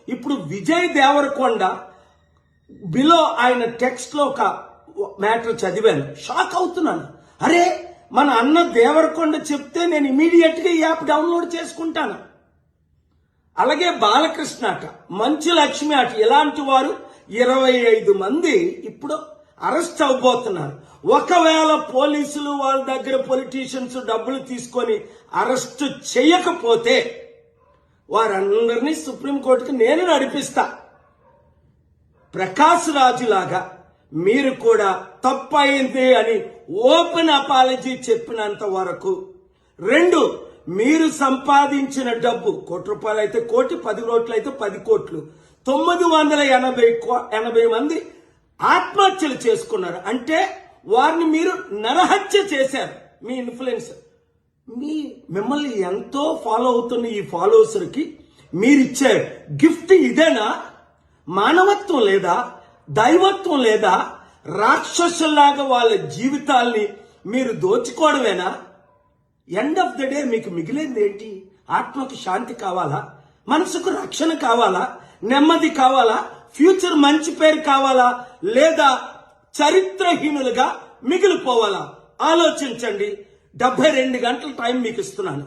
ఇప్పుడు విజయ్ దేవరకొండ బిలో ఆయన టెక్స్ట్ లో ఒక మ్యాటర్ చదివాను, షాక్ అవుతున్నాను. అరే మన అన్న దేవరకొండ చెప్తే నేను ఇమీడియట్ గా ఈ యాప్ డౌన్లోడ్ చేసుకుంటాను. అలాగే బాలకృష్ణ అట, మంచు లక్ష్మి అట, ఇలాంటి వారు 25 మంది ఇప్పుడు అరెస్ట్ అవబోతున్నారు. ఒకవేళ పోలీసులు వాళ్ళ దగ్గర పొలిటీషియన్స్ డబ్బులు తీసుకొని అరెస్ట్ చేయకపోతే వారందరినీ సుప్రీంకోర్టుకి నేను నడిపిస్తా. ప్రకాష్ రాజు లాగా మీరు కూడా తప్పయింది అని ఓపెన్ అపాలజీ చెప్పినంత వరకు, 2 మీరు సంపాదించిన డబ్బు ₹1 అయితే 1 కోటి, 10 కోట్లు అయితే 10 కోట్లు, 980 మంది ఆత్మహత్యలు చేసుకున్నారు. అంటే వారిని మీరు నరహత్య చేశారు. మీ ఇన్ఫ్లుయెన్స్, మిమ్మల్ని ఎంతో ఫాలో అవుతున్న ఈ ఫాలోవర్స్కి మీరిచ్చే గిఫ్ట్ ఇదేనా? మానవత్వం లేదా? దైవత్వం లేదా? రాక్షసుల్లాగా వాళ్ళ జీవితాల్ని మీరు దోచుకోవడమేనా? ఎండ్ ఆఫ్ ద డే మీకు మిగిలింది ఏంటి? ఆత్మకు శాంతి కావాలా? మనసుకు రక్షణ కావాలా? నెమ్మది కావాలా? ఫ్యూచర్ మంచి పేరు కావాలా? లేదా చరిత్రహీనులుగా మిగిలిపోవాలా? ఆలోచించండి. 72 గంటల టైం మీకు ఇస్తున్నాను.